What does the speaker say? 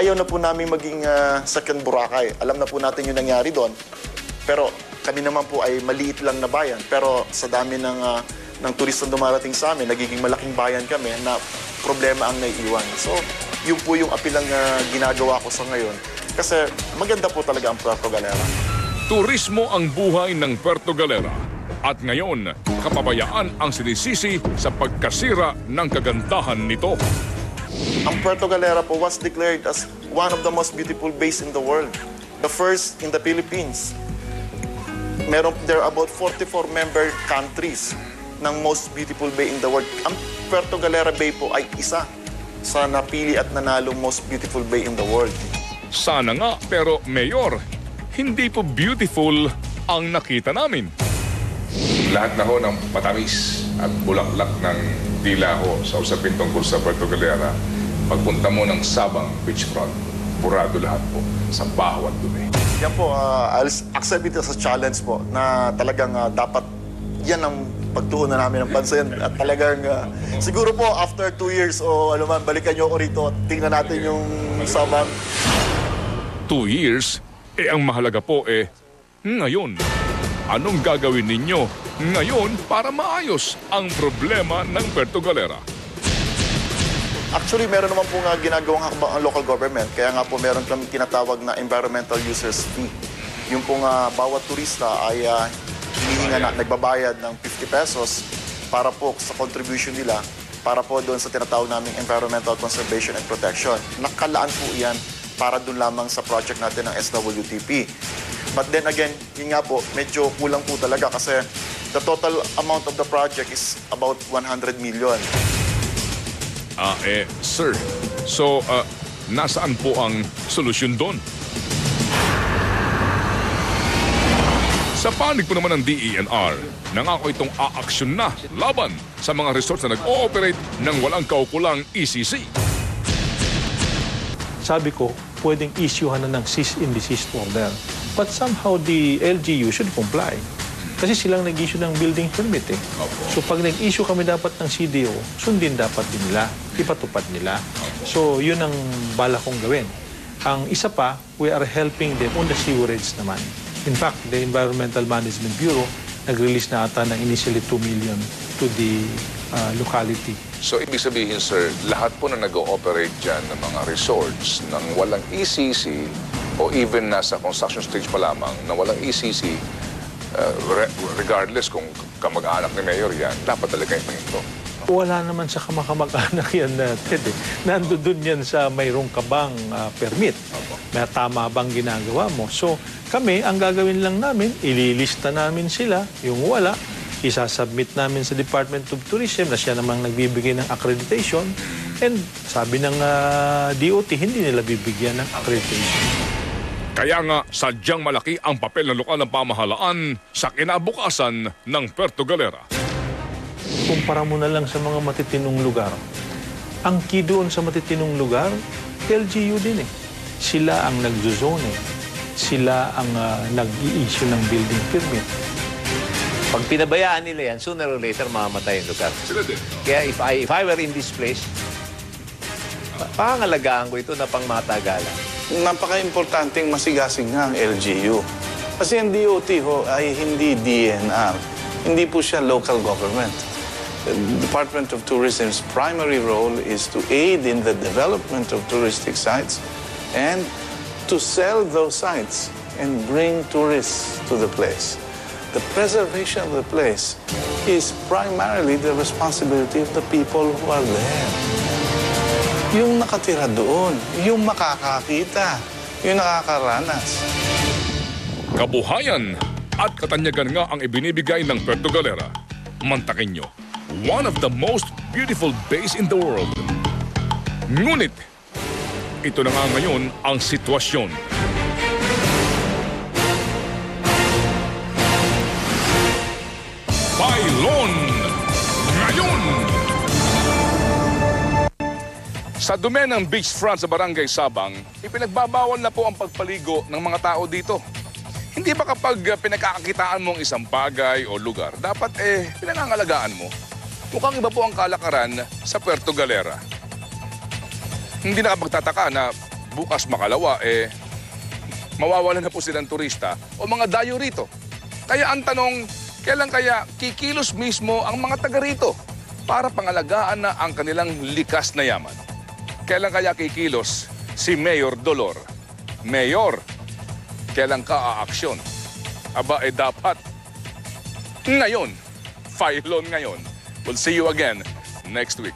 ayaw na po namin maging second Boracay. Alam na po natin yung nangyari doon. Pero kami naman po ay maliit lang na bayan. Pero sa dami ng turistang dumarating sa amin, nagiging malaking bayan kami na problema ang naiiwan. So, yun po yung apilang ginagawa ko sa ngayon. Kasi maganda po talaga ang Puerto Galera. Turismo ang buhay ng Puerto Galera. At ngayon, kapabayaan ang sinisisi sa pagkasira ng kagandahan nito. Ang Puerto Galera po was declared as one of the most beautiful bays in the world. The first in the Philippines. There are about 44 member countries ng most beautiful bay in the world. Ang Puerto Galera Bay po ay isa sa napili at nanalong most beautiful bay in the world. Sana nga, pero Mayor, hindi po beautiful ang nakita namin. Lahat na ho ng matamis at bulaklak ng dila ho sa usapin tungkol sa Puerto Galera, pagpunta mo ng Sabang Beachfront, burado lahat po sa baho at dumi. Yan po, I'll accept it as a challenge po na talagang dapat yan ang pagtuunan namin ng pansin. At talagang siguro po after 2 years o ano man, balikan nyo ako rito at tingnan natin yung Sabang. 2 years, ang mahalaga po ngayon. Anong gagawin ninyo ngayon para maayos ang problema ng Puerto Galera? Actually, meron naman po nga ginagawang hakbang ang local government. Kaya nga po meron kami tinatawag na environmental users fee. Yung po nga bawat turista ay nagbabayad ng 50 pesos para po sa contribution nila para po doon sa tinatawag naming environmental conservation and protection. Nakalaan po yan para doon lamang sa project natin ng SWTP. But then again, yun nga po, medyo kulang po talaga kasi the total amount of the project is about 100 million. Sir, so nasaan po ang solusyon doon? Sa panig po naman ng DENR, nangako itong aaksyon na laban sa mga resorts na nag-ooperate ng walang kaukulang ECC. Sabi ko, pwedeng issuehan na ng cease and desist order. But somehow the LGU should comply. Kasi silang nag-issue ng building permit So pag nag-issue kami dapat ng CDO, sundin dapat din nila, ipatupad nila. So yun ang bala kong gawin. Ang isa pa, we are helping them on the sewerage naman. In fact, the Environmental Management Bureau nag-release na ata ng initially 2 million to the locality. So ibig sabihin, sir, lahat po na nag-ooperate dyan ng mga resorts ng walang ECC o even nasa construction stage pa lamang na walang ECC, regardless kung kamag-anak ni Mayor yan, dapat talaga yung ito. Wala naman sa kamag-anak yan, Ted. Nandun yan sa mayroong kabang permit. May tama bang ginagawa mo? So kami, ang gagawin lang namin, ililista namin sila, yung wala, isasubmit namin sa Department of Tourism na siya namang nagbibigay ng accreditation. And sabi ng DOT, hindi nila bibigyan ng accreditation. Kaya nga, sadyang malaki ang papel ng lokal ng pamahalaan sa kinabukasan ng Puerto Galera. Kumpara mo na lang sa mga matitinong lugar. Ang key doon sa matitinong lugar, LGU din Sila ang nagzozone. Sila ang nag-i-issue ng building permit. Pag pinabayaan nila yan, sooner or later mamamatay yung lugar. Sila din. Kaya if I were in this place, pangalagaan ko ito na pangmatagalan. Napaka-importanting masigasig nga ang LGU. Kasi ang DOT ho ay hindi DNR. Hindi po siya local government. The Department of Tourism's primary role is to aid in the development of touristic sites and to sell those sites and bring tourists to the place. The preservation of the place is primarily the responsibility of the people who are there. Yung nakatira doon, yung makakakita, yung nakakaranas. Kabuhayan at katanyagan nga ang ibinibigay ng Puerto Galera. Mantakin nyo, one of the most beautiful bays in the world. Ngunit, ito na nga ngayon ang sitwasyon. Bailon ngayon! Sa dumi ng beachfront sa Barangay Sabang, ipinagbabawal na po ang pagpaligo ng mga tao dito. Hindi ba kapag pinagkakakitaan mo ang isang bagay o lugar, dapat pinangangalagaan mo? Mukhang iba po ang kalakaran sa Puerto Galera. Hindi nakapagtataka na bukas makalawa, mawawala na po silang turista o mga dayo rito. Kaya ang tanong, kailan kaya kikilos mismo ang mga taga rito para pangalagaan na ang kanilang likas na yaman? Kailan kaya kikilos si Mayor Dolor? Mayor, kailan ka aaksyon? Aba, dapat ngayon. Filon ngayon. We'll see you again next week.